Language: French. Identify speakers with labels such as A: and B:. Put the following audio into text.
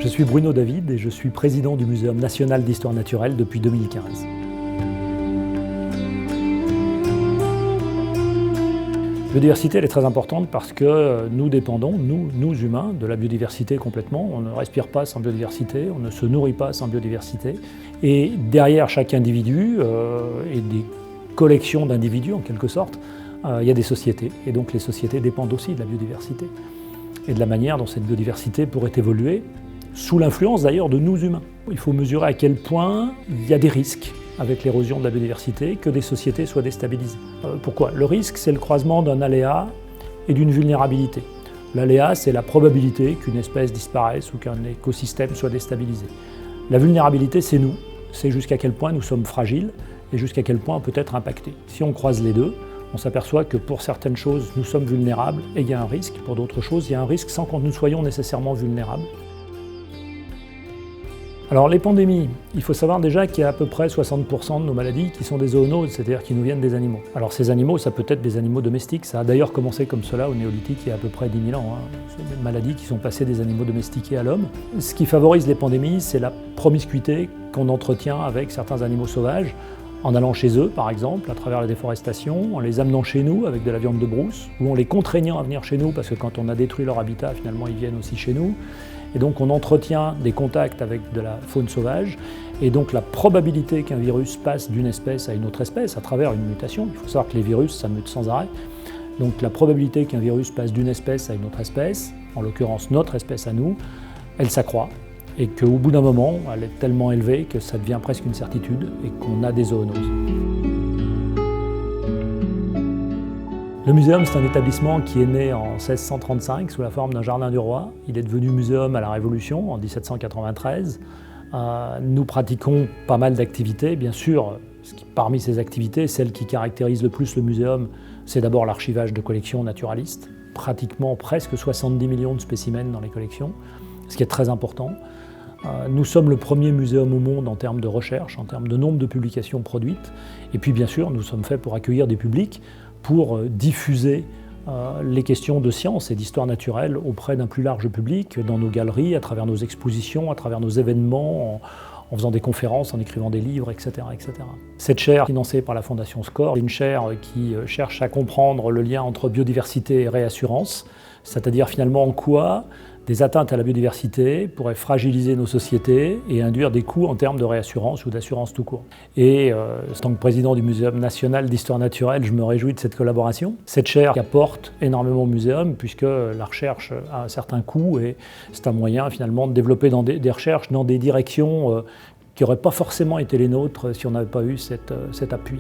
A: Je suis Bruno David et je suis président du Muséum national d'histoire naturelle depuis 2015. La biodiversité elle est très importante parce que nous dépendons, nous humains, de la biodiversité complètement. On ne respire pas sans biodiversité, on ne se nourrit pas sans biodiversité. Et derrière chaque individu et des collections d'individus en quelque sorte, il y a des sociétés. Et donc les sociétés dépendent aussi de la biodiversité et de la manière dont cette biodiversité pourrait évoluer, sous l'influence d'ailleurs de nous humains. Il faut mesurer à quel point il y a des risques avec l'érosion de la biodiversité, que des sociétés soient déstabilisées. Pourquoi ? Le risque, c'est le croisement d'un aléa et d'une vulnérabilité. L'aléa, c'est la probabilité qu'une espèce disparaisse ou qu'un écosystème soit déstabilisé. La vulnérabilité, c'est nous. C'est jusqu'à quel point nous sommes fragiles et jusqu'à quel point on peut être impacté. Si on croise les deux, on s'aperçoit que pour certaines choses, nous sommes vulnérables et il y a un risque. Pour d'autres choses, il y a un risque sans que nous soyons nécessairement vulnérables. Alors les pandémies, il faut savoir déjà qu'il y a à peu près 60% de nos maladies qui sont des zoonoses, c'est-à-dire qui nous viennent des animaux. Alors ces animaux, ça peut être des animaux domestiques, ça a d'ailleurs commencé comme cela au néolithique il y a à peu près 10 000 ans. C'est des maladies qui sont passées des animaux domestiqués à l'homme. Ce qui favorise les pandémies, c'est la promiscuité qu'on entretient avec certains animaux sauvages, en allant chez eux par exemple, à travers la déforestation, en les amenant chez nous avec de la viande de brousse, ou en les contraignant à venir chez nous parce que quand on a détruit leur habitat, finalement ils viennent aussi chez nous. Et donc on entretient des contacts avec de la faune sauvage, et donc la probabilité qu'un virus passe d'une espèce à une autre espèce à travers une mutation, il faut savoir que les virus ça mute sans arrêt, donc la probabilité qu'un virus passe d'une espèce à une autre espèce, en l'occurrence notre espèce à nous, elle s'accroît, et qu'au bout d'un moment, elle est tellement élevée que ça devient presque une certitude et qu'on a des zoonoses. Le muséum, c'est un établissement qui est né en 1635 sous la forme d'un jardin du roi. Il est devenu muséum à la Révolution en 1793. Nous pratiquons pas mal d'activités. Bien sûr, parmi ces activités, celle qui caractérise le plus le muséum, c'est d'abord l'archivage de collections naturalistes. Pratiquement presque 70 millions de spécimens dans les collections, ce qui est très important. Nous sommes le premier muséum au monde en termes de recherche, en termes de nombre de publications produites. Et puis bien sûr, nous sommes faits pour accueillir des publics, pour diffuser les questions de science et d'histoire naturelle auprès d'un plus large public, dans nos galeries, à travers nos expositions, à travers nos événements, en faisant des conférences, en écrivant des livres, etc., etc. Cette chaire, financée par la Fondation SCORE, est une chaire qui cherche à comprendre le lien entre biodiversité et réassurance, c'est-à-dire finalement en quoi des atteintes à la biodiversité pourraient fragiliser nos sociétés et induire des coûts en termes de réassurance ou d'assurance tout court. Et en tant que président du Muséum national d'histoire naturelle, je me réjouis de cette collaboration. Cette chaire apporte énormément au muséum puisque la recherche a un certain coût et c'est un moyen finalement de développer des recherches dans des directions qui n'auraient pas forcément été les nôtres si on n'avait pas eu cet appui.